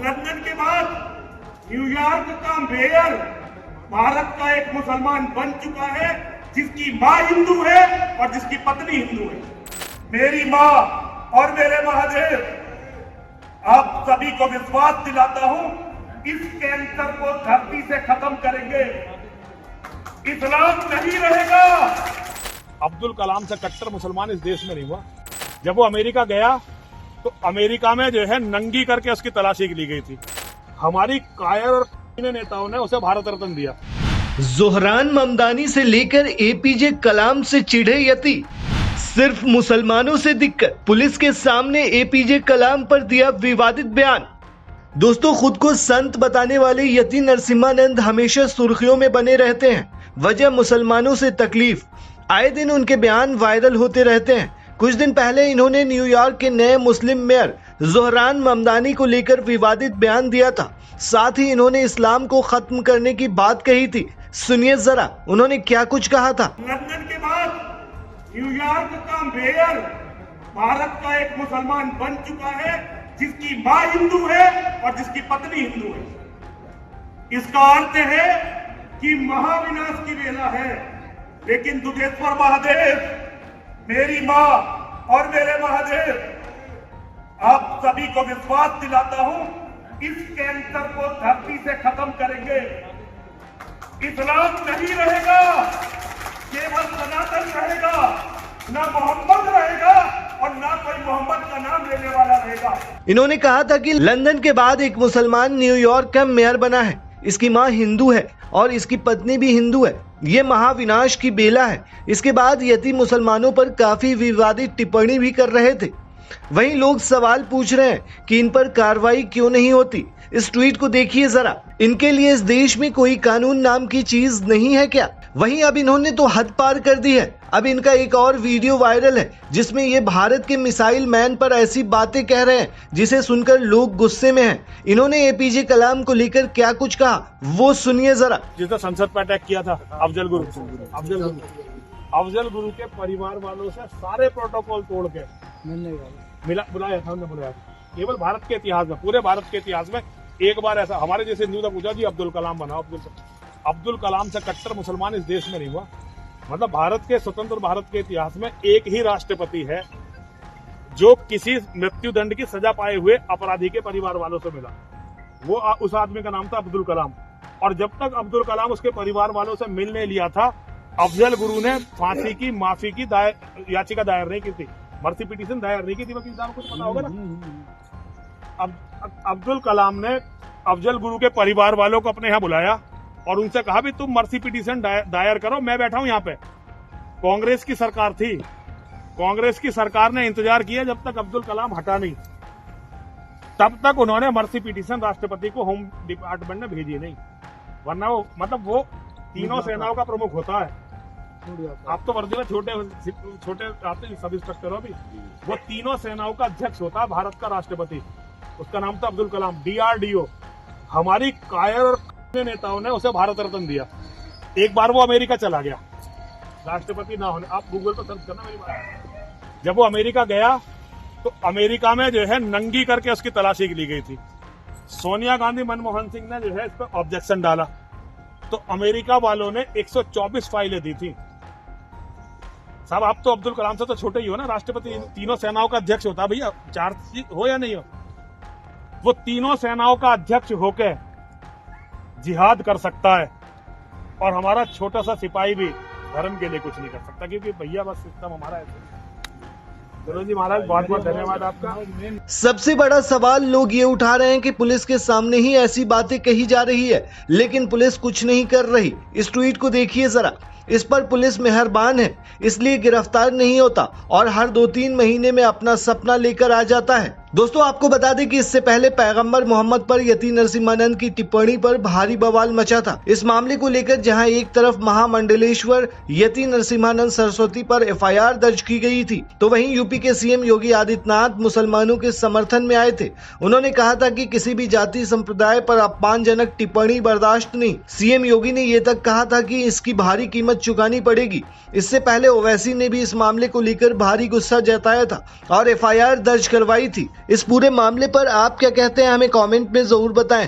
London के बाद New York का मेयर भारत का एक मुसलमान बन चुका है, जिसकी माँ हिंदू है और जिसकी पत्नी हिंदू है। मेरी माँ और मेरे महादेव, आप सभी को विश्वास दिलाता हूं, इस कैंसर को धरती से खत्म करेंगे। इस्लाम नहीं रहेगा। अब्दुल कलाम से कट्टर मुसलमान इस देश में नहीं हुआ। जब वो अमेरिका गया तो अमेरिका में जो है नंगी करके उसकी तलाशी ली गई थी। हमारी कायर नेताओं ने उसे भारत रत्न दिया। ज़ोहरान ममदानी से लेकर एपीजे कलाम से चिढ़े यति, सिर्फ मुसलमानों से दिक्कत। पुलिस के सामने एपीजे कलाम पर दिया विवादित बयान। दोस्तों, खुद को संत बताने वाले यति नरसिम्हानंद हमेशा सुर्खियों में बने रहते हैं। वजह मुसलमानों से तकलीफ। आए दिन उनके बयान वायरल होते रहते हैं। कुछ दिन पहले इन्होंने न्यूयॉर्क के नए मुस्लिम मेयर ज़ोहरान ममदानी को लेकर विवादित बयान दिया था। साथ ही इन्होंने इस्लाम को खत्म करने की बात कही थी। सुनिए जरा उन्होंने क्या कुछ कहा था। लंदन के बाद न्यूयॉर्क का मेयर भारत का एक मुसलमान बन चुका है, जिसकी माँ हिंदू है और जिसकी पत्नी हिंदू है। इसका अर्थ है कि महाविनाश की वेला है। लेकिन दुधेश्वर महादेव, मेरी माँ और मेरे महादेव, आप सभी को विश्वास दिलाता हूं, इस कैंसर को धरती से खत्म करेंगे। इस्लाम नहीं रहेगा, केवल सनातन रहेगा, ना मोहम्मद रहेगा और ना कोई मोहम्मद का नाम लेने वाला रहेगा। इन्होंने कहा था कि लंदन के बाद एक मुसलमान न्यूयॉर्क का मेयर बना है। इसकी माँ हिंदू है और इसकी पत्नी भी हिंदू है। ये महाविनाश की बेला है। इसके बाद यति मुसलमानों पर काफी विवादित टिप्पणी भी कर रहे थे। वहीं लोग सवाल पूछ रहे हैं कि इन पर कार्रवाई क्यों नहीं होती। इस ट्वीट को देखिए जरा। इनके लिए इस देश में कोई कानून नाम की चीज नहीं है क्या? वहीं अब इन्होंने तो हद पार कर दी है। अब इनका एक और वीडियो वायरल है, जिसमें ये भारत के मिसाइल मैन पर ऐसी बातें कह रहे हैं जिसे सुनकर लोग गुस्से में हैं। इन्होंने एपीजे कलाम को लेकर क्या कुछ कहा, वो सुनिए जरा। जिसने संसद पर अटैक किया था अफजल गुरु के परिवार वालों से सारे प्रोटोकॉल तोड़ के बुलाया था। हमने बुलाया केवल भारत के इतिहास में, पूरे भारत के इतिहास में एक बार ऐसा हमारे जैसे हिंदू ने पूछा जी अब्दुल कलाम बनाओ। अब्दुल कलाम से कट्टर मुसलमान इस देश में नहीं हुआ। मतलब भारत के स्वतंत्र भारत के इतिहास में एक ही राष्ट्रपति है जो किसी मृत्यु दंड की सजा पाए हुए अपराधी के परिवार वालों से मिला। वो उस आदमी का नाम था अब्दुल कलाम। और जब तक अब्दुल कलाम उसके परिवार वालों से मिलने लिया था, अफजल गुरु ने फांसी की माफी की याचिका दायर नहीं की थी, मर्सी पिटीशन दायर नहीं की थी। वकील साहब को कुछ पता होगा ना। अब्दुल कलाम ने अफजल गुरु के परिवार वालों को अपने यहाँ बुलाया और उनसे कहा भी तुम मर्सी पिटीशन दायर करो, मैं बैठा हूं यहाँ पे। कांग्रेस की सरकार थी। कांग्रेस की सरकार ने इंतजार किया जब तक अब्दुल कलाम हटा नहीं, तब तक उन्होंने मर्सी पिटीशन राष्ट्रपति को होम डिपार्टमेंट ने भेजी नहीं। वरना वो तीनों सेनाओं का प्रमुख होता है। आप तो वर्दी में छोटे आते सब इंस्पेक्टर हो भी, वो तीनों सेनाओं का अध्यक्ष होता है भारत का राष्ट्रपति। उसका नाम था अब्दुल कलाम। DRDO। हमारी कायर नेताओं ने उसे भारत रत्न दिया। एक बार वो अमेरिका चला गया राष्ट्रपति ना होने। आप गूगल पर सर्च करना मेरी बात। जब वो अमेरिका गया तो अमेरिका में जो है नंगी करके उसकी तलाशी ली गई थी। सोनिया गांधी, मनमोहन सिंह ने जो है इस पर ऑब्जेक्शन डाला तो अमेरिका वालों ने 124 फाइलें दी थी। साहब आप तो अब्दुल कलाम से तो छोटे ही हो ना। राष्ट्रपति तीनों सेनाओं का अध्यक्ष होता भैया, चार्ज हो या नहीं हो। वो तीनों सेनाओं का अध्यक्ष होकर जिहाद कर सकता है और हमारा छोटा सा सिपाही भी धर्म के लिए कुछ नहीं कर सकता, क्योंकि भैया बस सिस्टम हमारा है। चलो जी महाराज, बहुत बहुत धन्यवाद आपका। सबसे बड़ा सवाल लोग ये उठा रहे हैं कि पुलिस के सामने ही ऐसी बातें कही जा रही है, लेकिन पुलिस कुछ नहीं कर रही। इस ट्वीट को देखिए जरा। इस पर पुलिस मेहरबान है, इसलिए गिरफ्तार नहीं होता और हर 2-3 महीने में अपना सपना लेकर आ जाता है। दोस्तों, आपको बता दें कि इससे पहले पैगंबर मोहम्मद पर यति नरसिम्हानंद की टिप्पणी पर भारी बवाल मचा था। इस मामले को लेकर जहां एक तरफ महामंडलेश्वर यति नरसिम्हानंद सरस्वती पर FIR दर्ज की गई थी, तो वहीं यूपी के CM योगी आदित्यनाथ मुसलमानों के समर्थन में आए थे। उन्होंने कहा था कि किसी भी जाति संप्रदाय पर अपमानजनक टिप्पणी बर्दाश्त नहीं। CM योगी ने ये तक कहा था कि इसकी भारी कीमत चुकानी पड़ेगी। इससे पहले ओवैसी ने भी इस मामले को लेकर भारी गुस्सा जताया था और FIR दर्ज करवाई थी। इस पूरे मामले पर आप क्या कहते हैं हमें कमेंट में जरूर बताएं।